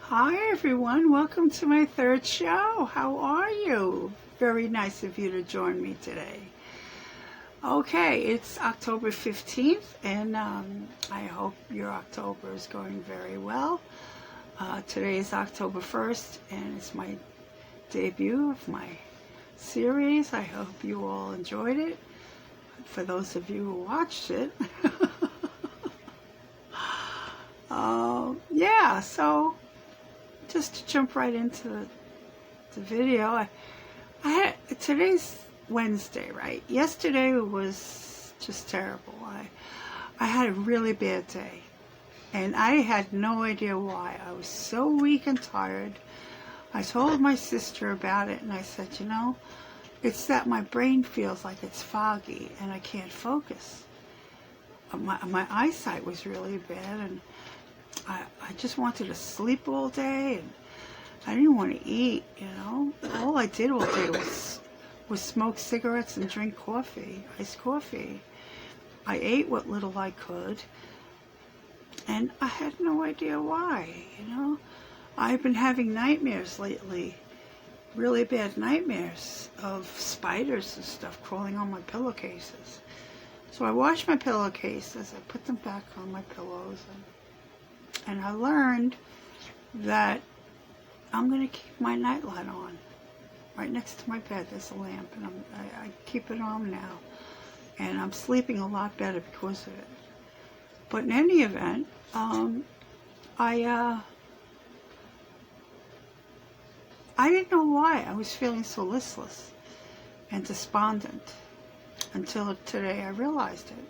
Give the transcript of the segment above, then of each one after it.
Hi everyone, welcome to my third show. How are you? Very nice of you to join me today. Okay, it's October 15th and I hope your October is going very well. Today is October 1st and it's my debut of my series. I hope you all enjoyed it. For those of you who watched it. Yeah, so just to jump right into the video, I had today's Wednesday, right? Yesterday was just terrible. I had a really bad day, and I had no idea why. I was so weak and tired. I told my sister about it, and I said, you know, it's that my brain feels like it's foggy, and I can't focus. My eyesight was really bad, and I just wanted to sleep all day, and I didn't want to eat, you know. All I did all day was smoke cigarettes and drink coffee, iced coffee. I ate what little I could, and I had no idea why, you know. I've been having nightmares lately, really bad nightmares of spiders and stuff crawling on my pillowcases. So I washed my pillowcases, I put them back on my pillows, and I learned that I'm going to keep my nightlight on. Right next to my bed there's a lamp, and I keep it on now. And I'm sleeping a lot better because of it. But in any event, I didn't know why I was feeling so listless and despondent until today I realized it.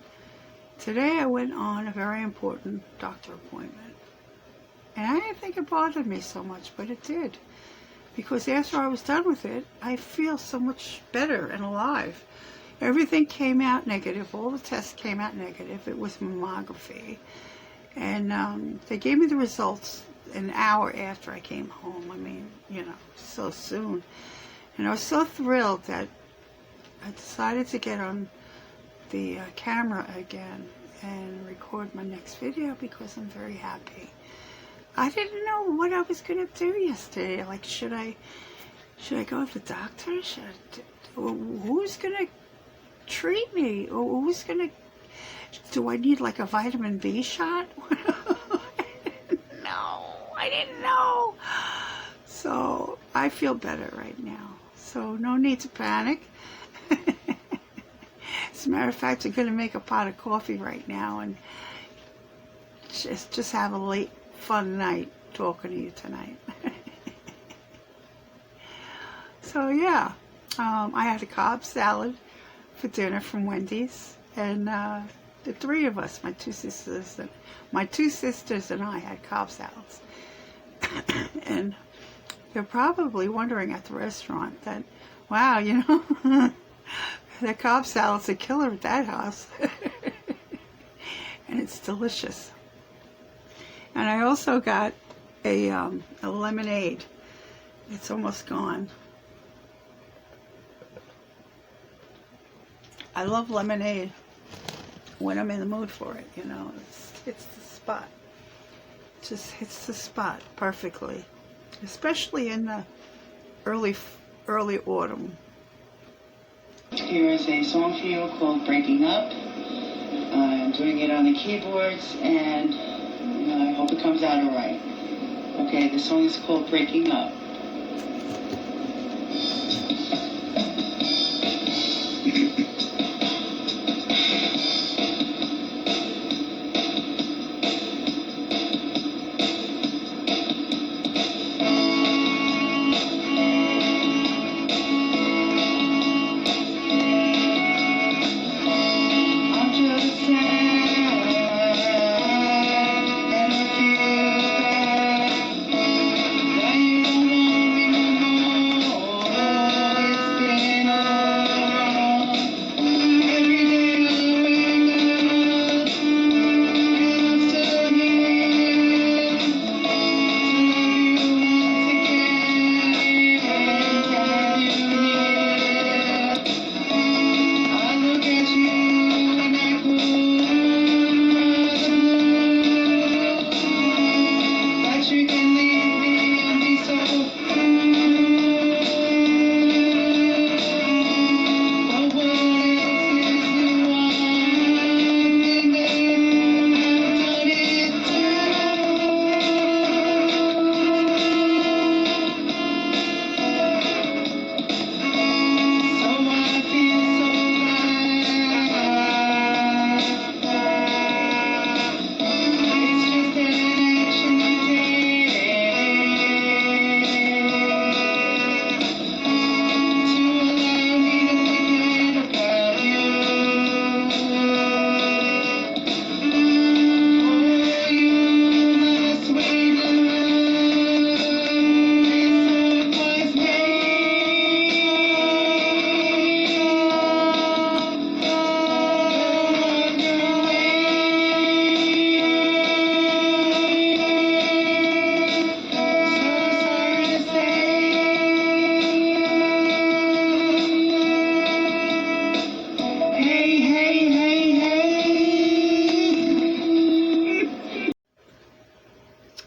Today I went on a very important doctor appointment. And I didn't think it bothered me so much, but it did. Because after I was done with it, I feel so much better and alive. Everything came out negative. All the tests came out negative. It was mammography. And they gave me the results an hour after I came home. I mean, you know, so soon. And I was so thrilled that I decided to get on the camera again and record my next video because I'm very happy. I didn't know what I was going to do yesterday. Like, should I go to the doctor? Who's going to treat me? Or who's going to, do I need like a vitamin B shot? No, I didn't know. So I feel better right now. So no need to panic. As a matter of fact, I'm going to make a pot of coffee right now and just have a late fun night talking to you tonight. So yeah, I had a Cobb salad for dinner from Wendy's, and the three of us, my two sisters and I had Cobb salads. And they're probably wondering at the restaurant that, wow, you know, the Cobb salad's a killer at that house. And it's delicious. And I also got a lemonade. It's almost gone. I love lemonade when I'm in the mood for it, you know. It's the spot. Just hits the spot perfectly, especially in the early autumn. Here is a song for you called Breaking Up. I'm doing it on the keyboards, and I hope it comes out all right. Okay, the song is called Breaking Up. You can leave me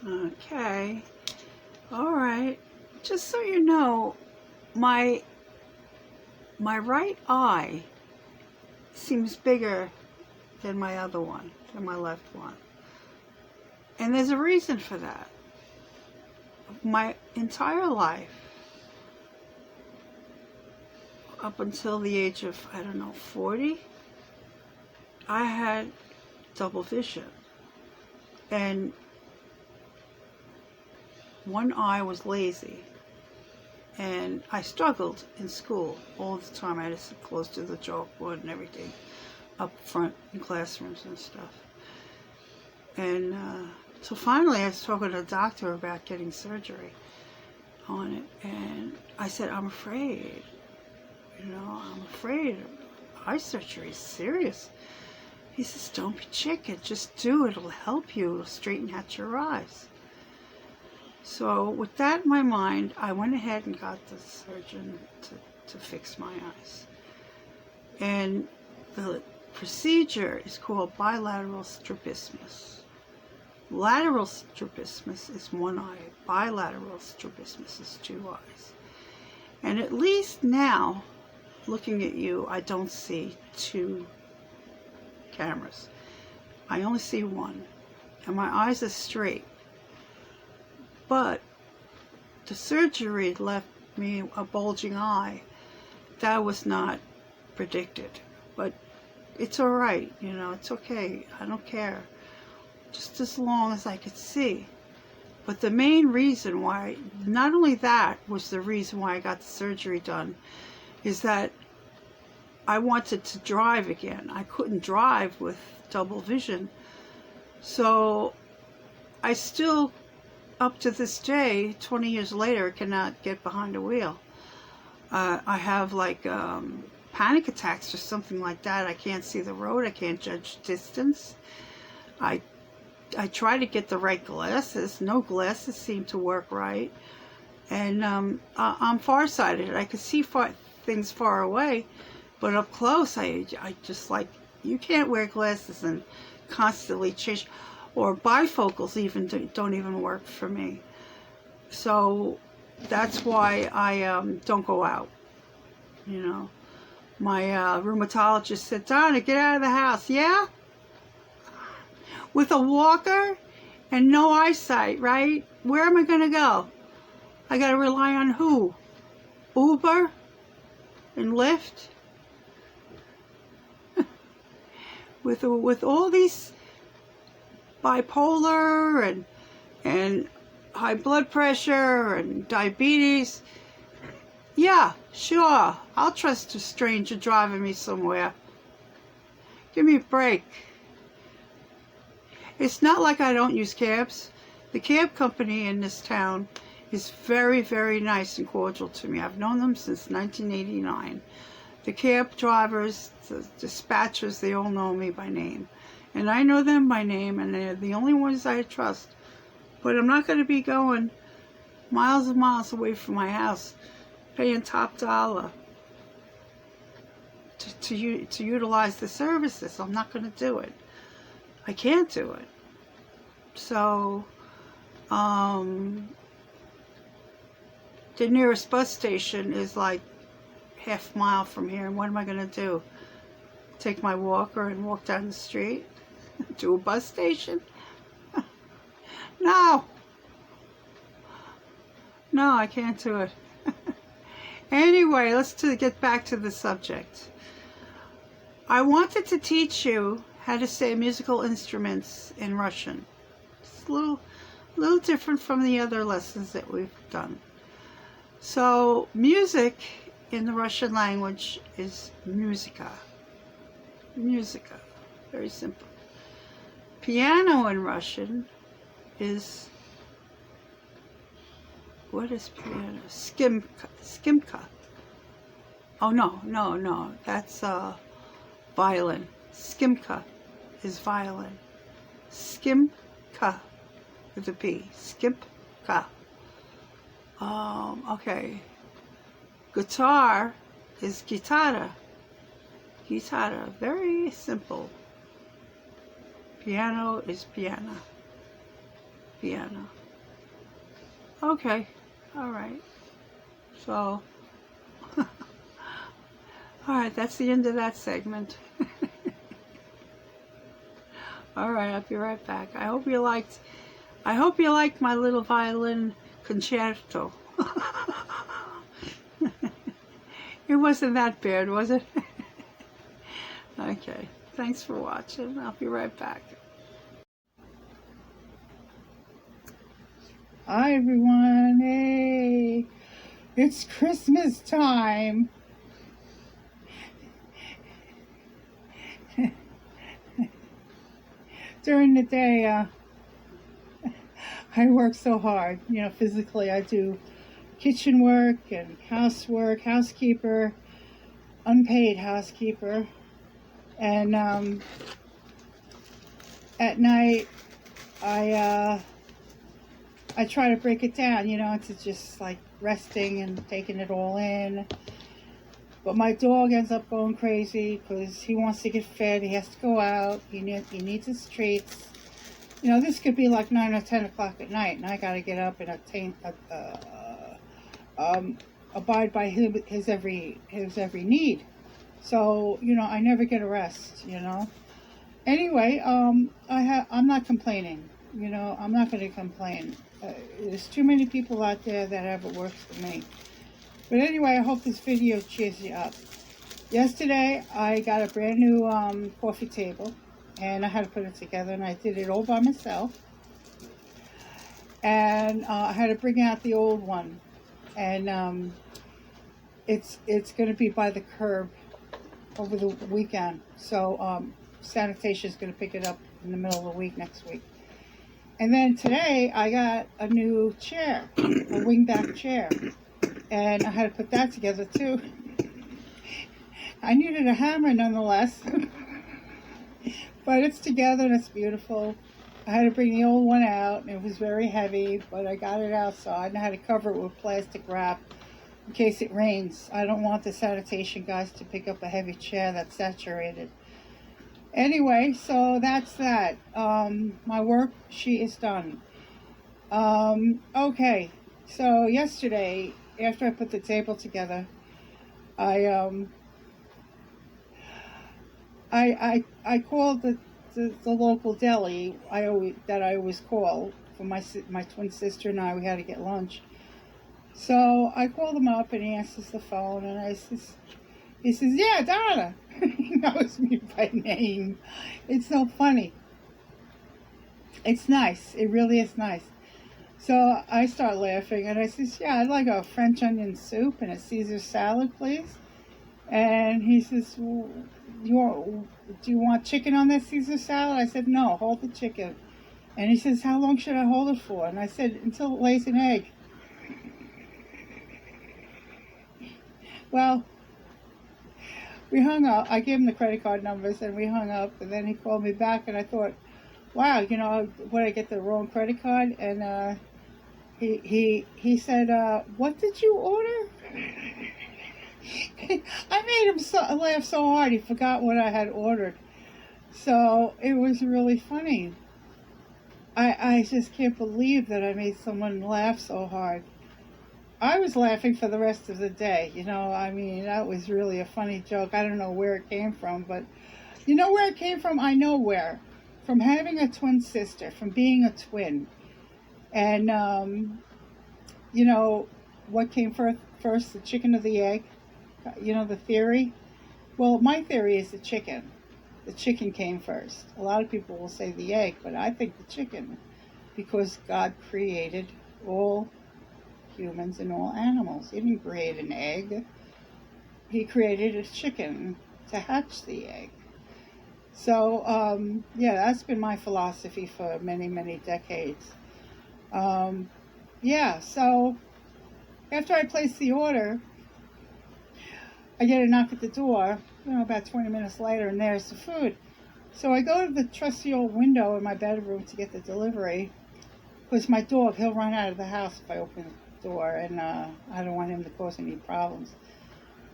Okay. All right. Just so you know, my right eye seems bigger than my other one, than my left one. And there's a reason for that. My entire life, up until the age of, I don't know, 40, I had double vision. And one eye was lazy. And I struggled in school all the time. I had to sit close to the chalkboard and everything, up front in classrooms and stuff. And so finally I was talking to a doctor about getting surgery on it. And I said, I'm afraid. I'm afraid. Eye surgery is serious. He says, don't be chicken. Just do it. It'll help you. It'll straighten out your eyes. So with that in my mind, I went ahead and got the surgeon to fix my eyes. And the procedure is called bilateral strabismus. Lateral strabismus is one eye. Bilateral strabismus is two eyes. And at least now, looking at you, I don't see two cameras. I only see one. And my eyes are straight. But the surgery left me a bulging eye. That was not predicted. But it's all right, it's okay. I don't care. Just as long as I could see. But the main reason why, not only that was the reason why I got the surgery done, is that I wanted to drive again. I couldn't drive with double vision. So I still, up to this day, 20 years later, cannot get behind a wheel. I have like panic attacks or something like that. I can't see the road. I can't judge distance. I try to get the right glasses. No glasses seem to work right. And I'm farsighted. I can see things far away, but up close, I just like, you can't wear glasses and constantly change. Or bifocals even don't even work for me. So that's why I don't go out. My rheumatologist said, Donna, get out of the house. Yeah? With a walker and no eyesight, right? Where am I going to go? I got to rely on who? Uber and Lyft? With all these bipolar and high blood pressure and diabetes, yeah, sure, I'll trust a stranger driving me somewhere. Give me a break. It's not like I don't use cabs. The cab company in this town is very, very nice and cordial to me. I've known them since 1989. The cab drivers, the dispatchers, they all know me by name. And I know them by name, and they're the only ones I trust. But I'm not going to be going miles and miles away from my house, paying top dollar to utilize the services. I'm not going to do it. I can't do it. So, the nearest bus station is like half a mile from here. And what am I going to do? Take my walker and walk down the street to a bus station? No, I can't do it. Anyway, let's get back to the subject. I wanted to teach you how to say musical instruments in Russian. It's a little different from the other lessons that we've done. So, music in the Russian language is muzika. Muzika. Very simple. Piano in Russian is, what is piano? Skimka. Oh, no. That's violin. Skimka is violin. Skimka with a P. Skimka. Okay. Guitar is gitara. Gitara. Very simple. Piano is piano. Vienna. Okay, all right. So, all right, that's the end of that segment. All right, I'll be right back. I hope you liked my little violin concerto. It wasn't that bad, was it? Okay, thanks for watching. I'll be right back. Hi everyone, hey, it's Christmas time. During the day, I work so hard, physically. I do kitchen work and housework, housekeeper, unpaid housekeeper, and at night, I try to break it down, into just like resting and taking it all in. But my dog ends up going crazy because he wants to get fed. He has to go out. He needs his treats. This could be like 9 or 10 o'clock at night, and I got to get up and abide by his every need. So I never get a rest. Anyway, I'm not complaining. I'm not going to complain. There's too many people out there that have it worse than me. But anyway, I hope this video cheers you up. Yesterday, I got a brand new coffee table, and I had to put it together, and I did it all by myself. And I had to bring out the old one, and it's going to be by the curb over the weekend. So sanitation is going to pick it up in the middle of the week next week. And then today, I got a new chair, a wingback chair. And I had to put that together too. I needed a hammer nonetheless. But it's together and it's beautiful. I had to bring the old one out, and it was very heavy, but I got it outside, and I had to cover it with plastic wrap in case it rains. I don't want the sanitation guys to pick up a heavy chair that's saturated. Anyway, so that's that. My work sheet is done. Okay, so yesterday, after I put the table together, I called the local deli that I always call for my twin sister and I. We had to get lunch, so I called him up and he answers the phone, and he says, "Yeah, Donna." He knows me by name. It's so funny. It's nice. It really is nice. So I start laughing, and I says, "Yeah, I'd like a French onion soup and a Caesar salad, please." And he says, "Well, do you want chicken on that Caesar salad?" I said, "No, hold the chicken." And he says, "How long should I hold it for?" And I said, "Until it lays an egg." Well, we hung up. I gave him the credit card numbers, and we hung up, and then he called me back, and I thought, wow, would I get the wrong credit card? And he said, "What did you order?" I made him laugh so hard he forgot what I had ordered. So it was really funny. I just can't believe that I made someone laugh so hard. I was laughing for the rest of the day. I mean, that was really a funny joke. I don't know where it came from, but you know where it came from? I know where. From having a twin sister, from being a twin. And, what came first, the chicken or the egg? The theory? Well, my theory is the chicken. The chicken came first. A lot of people will say the egg, but I think the chicken, because God created all humans and all animals. He didn't create an egg. He created a chicken to hatch the egg. So, yeah, that's been my philosophy for many, many decades. Yeah, so after I place the order, I get a knock at the door, about 20 minutes later, and there's the food. So I go to the trusty old window in my bedroom to get the delivery, because my dog, he'll run out of the house if I open the door, and I don't want him to cause any problems.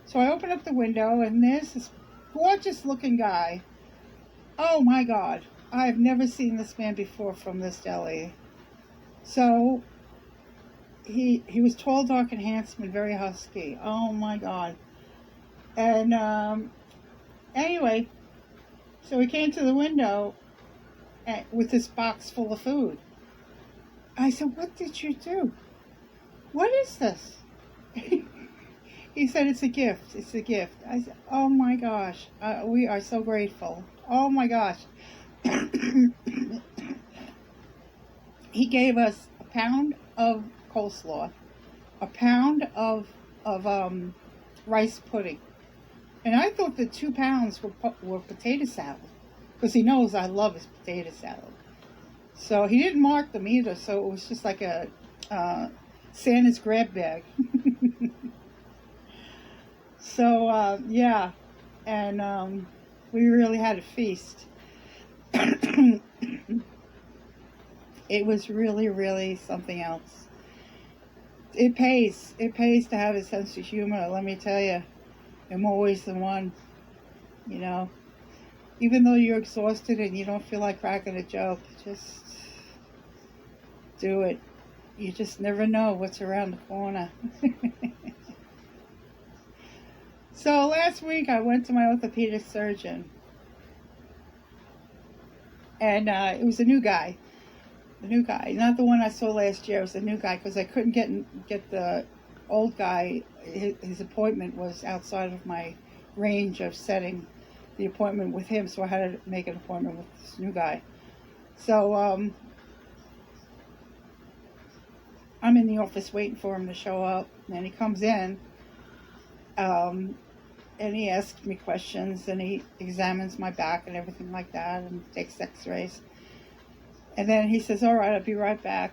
So I open up the window, and there's this gorgeous-looking guy. Oh, my God. I've never seen this man before from this deli. So he was tall, dark, and handsome, and very husky. Oh my God! And anyway, so he came to the window with this box full of food. I said, "What did you do? What is this?" He said, "It's a gift. It's a gift." I said, "Oh my gosh, we are so grateful. Oh my gosh." He gave us a pound of coleslaw, a pound of rice pudding, and I thought the 2 pounds were potato salad, because he knows I love his potato salad. So he didn't mark them either, so it was just like a Santa's grab bag. So yeah, and we really had a feast. It was really, really something else. It pays to have a sense of humor, let me tell you. I'm always the one, you know. Even though you're exhausted and you don't feel like cracking a joke, just do it. You just never know what's around the corner. So last week I went to my orthopedic surgeon. And it was a new guy. The new guy. Not the one I saw last year. It was a new guy because I couldn't get the old guy. His appointment was outside of my range of setting the appointment with him. So I had to make an appointment with this new guy. So I'm in the office waiting for him to show up. And he comes in. And he asks me questions, and he examines my back and everything like that, and takes x-rays. And then he says, "All right, I'll be right back."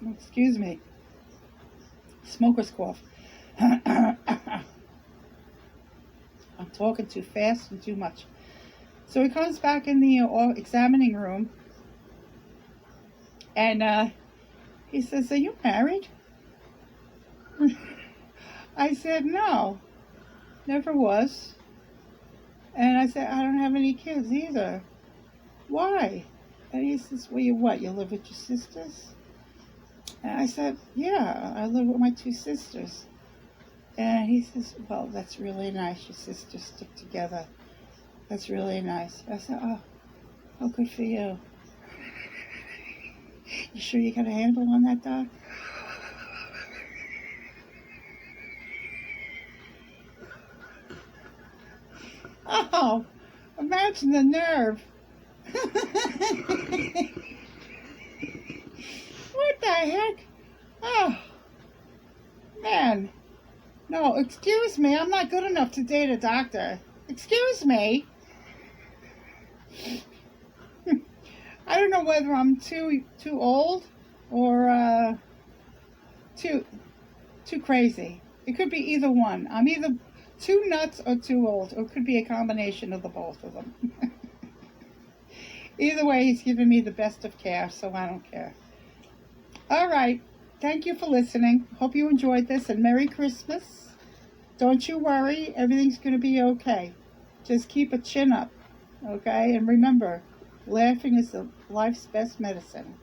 Excuse me. Smoker's cough. I'm talking too fast and too much. So he comes back in the examining room, and he says, "Are you married?" I said, "No, never was." And I said, "I don't have any kids either." "Why?" And he says, "Well, you what? You live with your sisters?" And I said, "Yeah, I live with my 2 sisters." And he says, "Well, that's really nice. Your sisters stick together. That's really nice." I said, "Oh, good for you. You sure you got a handle on that, Doc?" Oh, imagine the nerve. What the heck? Oh, man. No, excuse me. I'm not good enough to date a doctor. Excuse me. I don't know whether I'm too old or too crazy. It could be either one. I'm either too nuts or too old, or it could be a combination of the both of them. Either way, he's giving me the best of care, so I don't care. All right. Thank you for listening. Hope you enjoyed this, and Merry Christmas. Don't you worry. Everything's going to be okay. Just keep a chin up, okay? And remember, laughing is life's best medicine.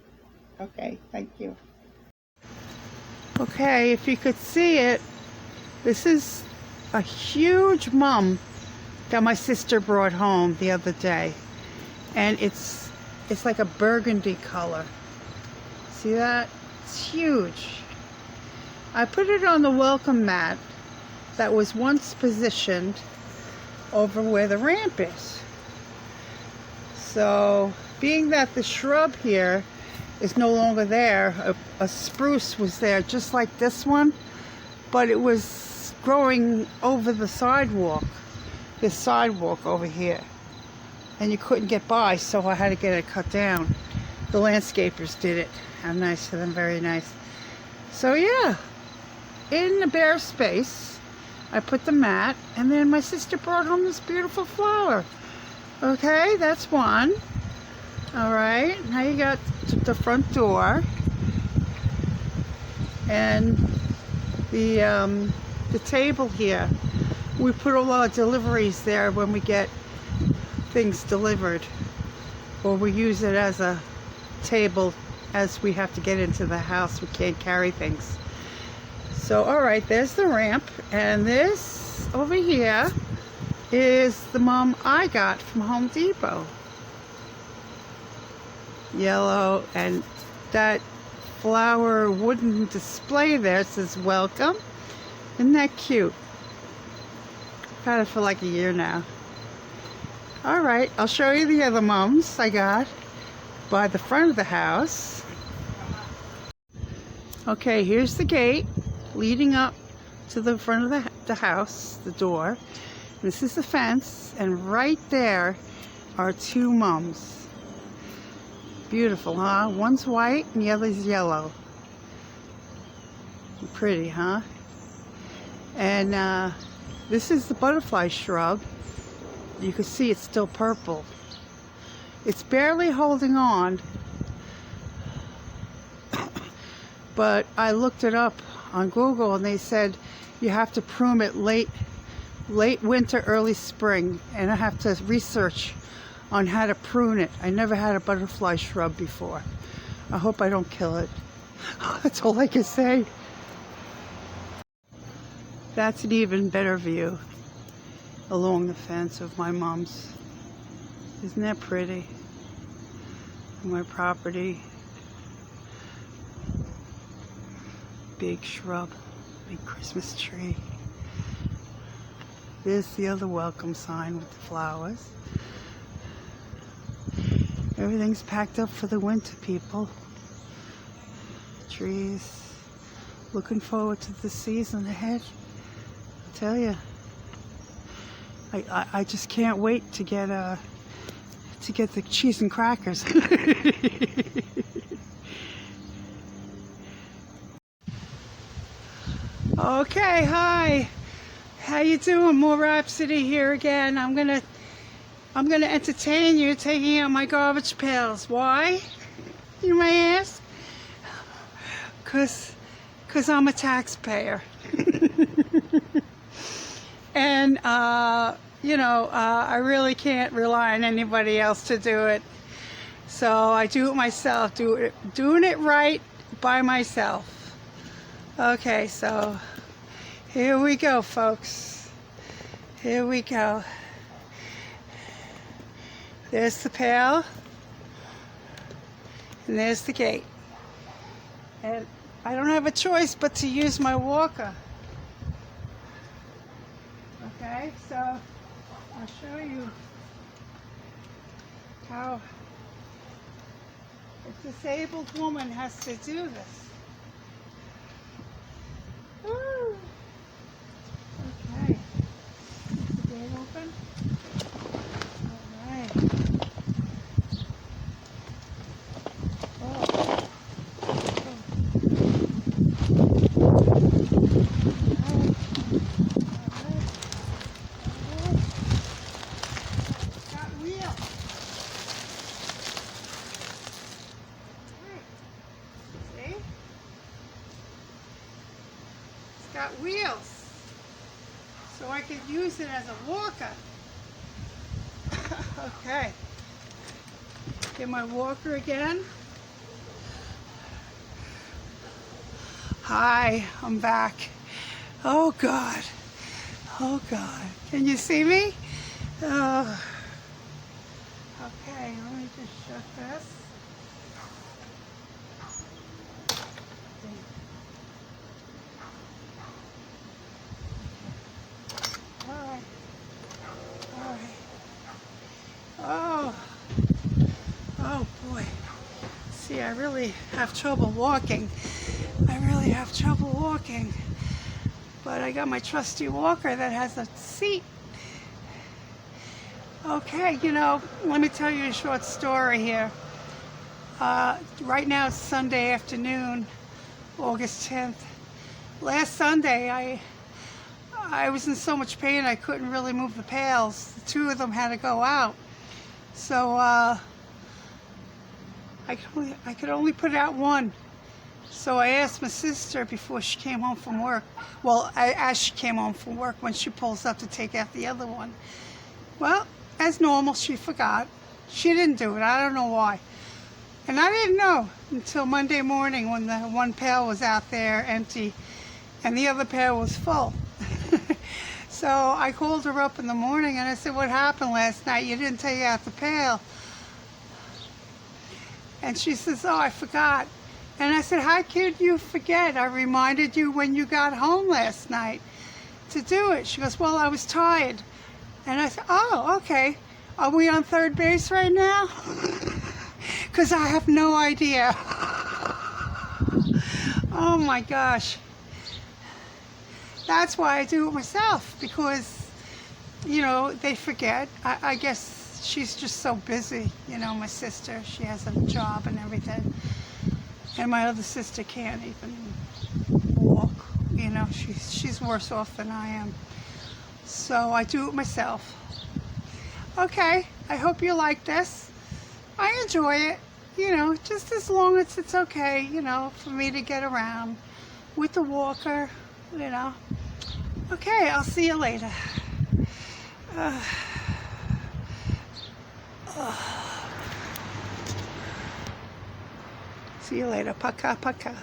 Okay, thank you. Okay, if you could see it, this is a huge mum that my sister brought home the other day, and it's like a burgundy color. See that? It's huge. I put it on the welcome mat that was once positioned over where the ramp is. So being that the shrub here is no longer there, a spruce was there just like this one, but it was growing over the sidewalk, this sidewalk over here, and you couldn't get by, so I had to get it cut down. The landscapers did it. How nice of them, very nice. So yeah, in the bare space I put the mat, and then my sister brought home this beautiful flower. Okay, that's one. All right, now you got the front door and the table here. We put a lot of deliveries there when we get things delivered. or we use it as a table as we have to get into the house. We can't carry things. So, all right, there's the ramp, and this over here is the mum I got from Home Depot. Yellow, and that flower wooden display there says welcome. Isn't that cute? Had it for like a year now. All right, I'll show you the other mums I got by the front of the house. Okay, here's the gate leading up to the front of the house, the door. This is the fence, and right there are two mums. Beautiful, huh? One's white and the other's yellow. Pretty, huh? And this is the butterfly shrub. You can see it's still purple. It's barely holding on, but I looked it up on Google and they said you have to prune it late winter, early spring, and I have to research on how to prune it. I never had a butterfly shrub before. I hope I don't kill it. That's all I can say. That's an even better view along the fence of my mom's. Isn't that pretty? My property. Big shrub, big Christmas tree. There's the other welcome sign with the flowers. Everything's packed up for the winter, people. Trees. Looking forward to the season ahead. I tell you, I just can't wait to get the cheese and crackers. Okay, hi. How you doing? More Rhapsody here again. I'm gonna entertain you taking out my garbage pails. Why? You may ask. Cause I'm a taxpayer. And I really can't rely on anybody else to do it. So I do it myself, doing it right by myself. Okay, so here we go, folks. Here we go. There's the pail, and there's the gate. And I don't have a choice but to use my walker. Okay, so I'll show you how a disabled woman has to do this. Woo. Okay, is the gate open? All right. Got wheels, so I could use it as a walker. Okay, get my walker again. Hi, I'm back. Oh God, oh God, can you see me? Oh. Okay, let me just shut this. Oh boy. See, I really have trouble walking. But I got my trusty walker that has a seat. Okay, let me tell you a short story here. Right now it's Sunday afternoon, August 10th. Last Sunday, I was in so much pain I couldn't really move the pails. The two of them had to go out. So I could only put out one. So I asked my sister before she came home from work. Well, as she came home from work, when she pulls up to take out the other one. Well, as normal, she forgot. She didn't do it. I don't know why. And I didn't know until Monday morning when the one pail was out there empty and the other pail was full. So I called her up in the morning and I said, what happened last night? You didn't take out the pail. And she says, oh, I forgot. And I said, how could you forget? I reminded you when you got home last night to do it. She goes, well, I was tired. And I said, oh, okay. Are we on third base right now? Because I have no idea. Oh my gosh. That's why I do it myself, because, you know, they forget. I guess she's just so busy, you know, my sister. She has a job and everything. And my other sister can't even walk, you know. She's worse off than I am. So I do it myself. Okay, I hope you like this. I enjoy it, you know, just as long as it's okay, you know, for me to get around with the walker, you know. Okay, I'll see you later. See you later. Paka, paka.